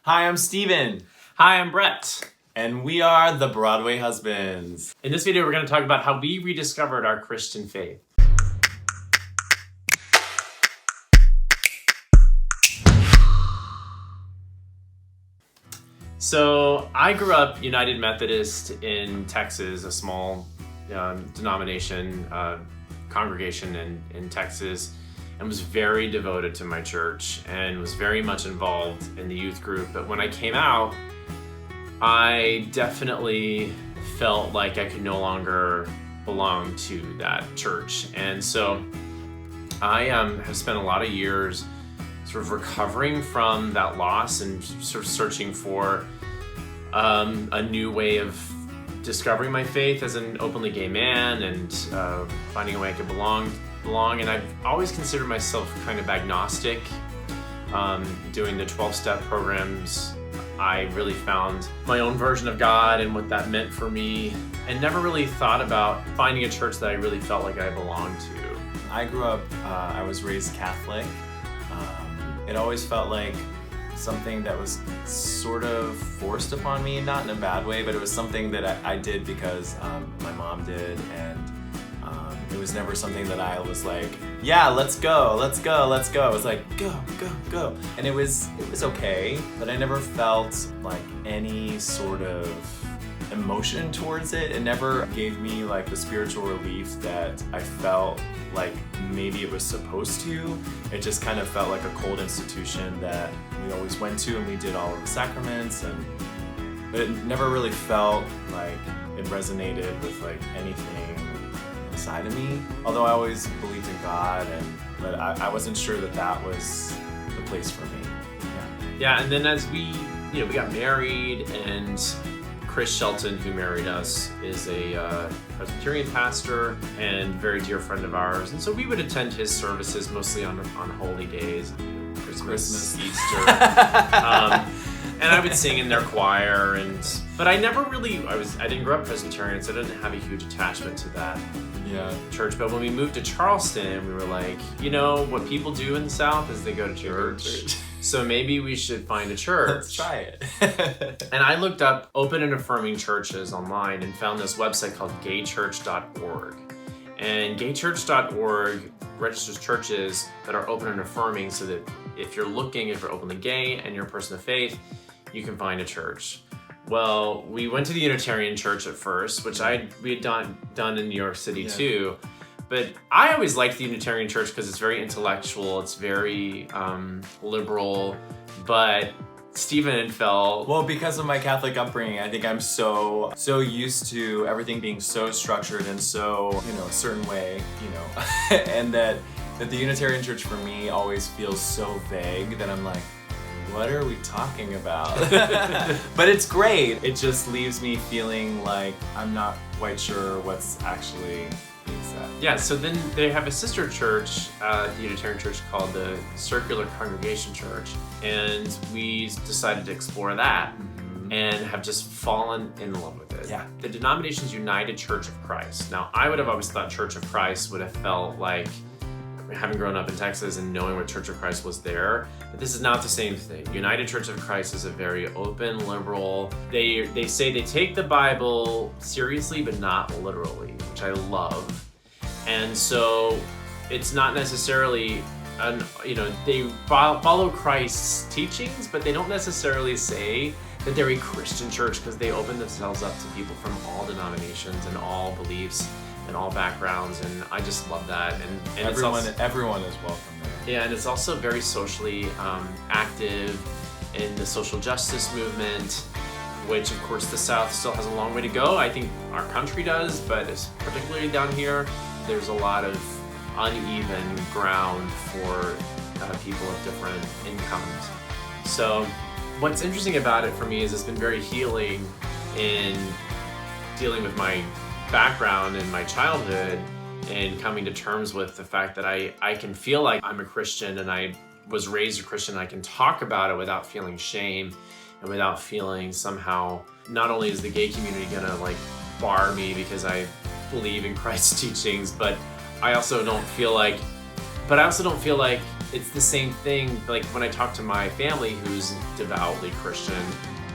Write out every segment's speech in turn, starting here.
Hi, I'm Steven. Hi, I'm Brett. And we are the Broadway Husbands. In this video, we're going to talk about how we rediscovered our Christian faith. So I grew up United Methodist in Texas, a small denomination, congregation in Texas, and was very devoted to my church and was very much involved in the youth group. But when I came out, I definitely felt like I could no longer belong to that church. And so I have spent a lot of years sort of recovering from that loss and sort of searching for a new way of discovering my faith as an openly gay man and finding a way I could belong. And I've always considered myself kind of agnostic. Doing the 12-step programs, I really found my own version of God and what that meant for me, and never really thought about finding a church that I really felt like I belonged to. I grew up, I was raised Catholic. It always felt like something that was sort of forced upon me, not in a bad way, but it was something that I did because my mom did, and it was never something that I was like, yeah, let's go. It was like, go. And it was okay, but I never felt like any sort of emotion towards it. It never gave me like the spiritual relief that I felt like maybe it was supposed to. It just kind of felt like a cold institution that we always went to, and we did all of the sacraments, but it never really felt like it resonated with like anything inside of me. Although I always believed in God, but I wasn't sure that was the place for me. Yeah, and then as we got married, and Chris Shelton, who married us, is a Presbyterian pastor and very dear friend of ours. And so we would attend his services mostly on holy days, Christmas. Easter. And I would sing in their choir, but I never really, I didn't grow up Presbyterian, so I didn't have a huge attachment to that church. But when we moved to Charleston, we were like, what people do in the South is they go to church. So maybe we should find a church. Let's try it. And I looked up open and affirming churches online and found this website called gaychurch.org. And gaychurch.org registers churches that are open and affirming, so that if you're openly gay and you're a person of faith, you can find a church. Well, we went to the Unitarian Church at first, which we had done in New York City too. But I always liked the Unitarian Church because it's very intellectual, it's very liberal, but Stephen felt... Well, because of my Catholic upbringing, I think I'm so used to everything being so structured and so, a certain way, and that the Unitarian Church for me always feels so vague that I'm like, what are we talking about? But it's great. It just leaves me feeling like I'm not quite sure what's actually being said. Yeah, so then they have a sister church, the Unitarian Church, called the Circular Congregation Church, and we decided to explore that and have just fallen in love with it. Yeah. The denomination's United Church of Christ. Now, I would have always thought Church of Christ would have felt like, having grown up in Texas and knowing what Church of Christ was there, but this is not the same thing. United Church of Christ is a very open, liberal. They say they take the Bible seriously, but not literally, which I love. And so it's not necessarily, they follow Christ's teachings, but they don't necessarily say that they're a Christian church, because they open themselves up to people from all denominations and all beliefs and all backgrounds, and I just love that. And everyone is welcome there. Yeah, and it's also very socially active in the social justice movement, which of course the South still has a long way to go. I think our country does, but it's particularly down here, there's a lot of uneven ground for people of different incomes. So what's interesting about it for me is it's been very healing in dealing with my background in my childhood and coming to terms with the fact that I can feel like I'm a Christian, and I was raised a Christian. I can talk about it without feeling shame and without feeling somehow, not only is the gay community gonna bar me because I believe in Christ's teachings, but I also don't feel like it's the same thing. Like when I talk to my family who's devoutly Christian,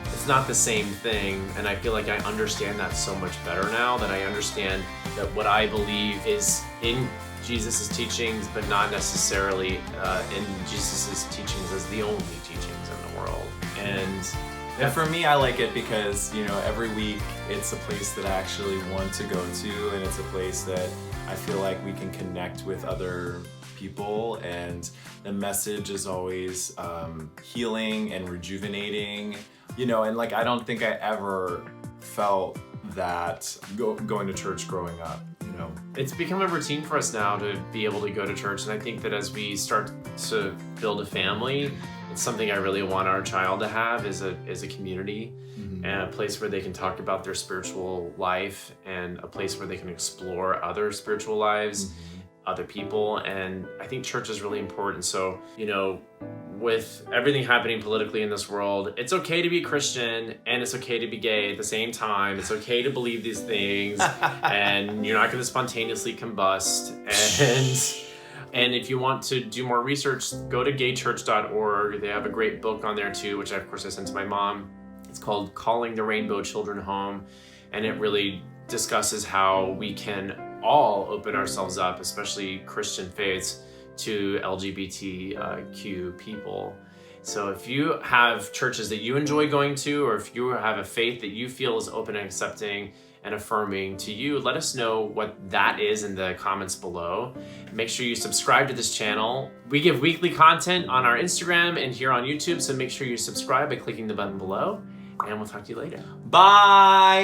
it's not the same thing. And I feel like I understand that so much better now, that I understand that what I believe is in Jesus' teachings, but not necessarily in Jesus' teachings as the only teachings in the world. And for me, I like it because, every week it's a place that I actually want to go to, and it's a place that I feel like we can connect with other people, and the message is always healing and rejuvenating, and like I don't think I ever felt that going to church growing up. It's become a routine for us now to be able to go to church, and I think that as we start to build a family, it's something I really want our child to have is a community, and a place where they can talk about their spiritual life, and a place where they can explore other spiritual lives, other people. And I think church is really important. So, with everything happening politically in this world, it's okay to be Christian and it's okay to be gay at the same time. It's okay to believe these things and you're not going to spontaneously combust. And if you want to do more research, go to gaychurch.org. They have a great book on there too, which of course I sent to my mom. It's called Calling the Rainbow Children Home. And it really discusses how we can all open ourselves up, especially Christian faiths, to LGBTQ people. So if you have churches that you enjoy going to, or if you have a faith that you feel is open and accepting and affirming to you, let us know what that is in the comments below. Make sure you subscribe to this channel. We give weekly content on our Instagram and here on YouTube, so make sure you subscribe by clicking the button below, and we'll talk to you later. Bye!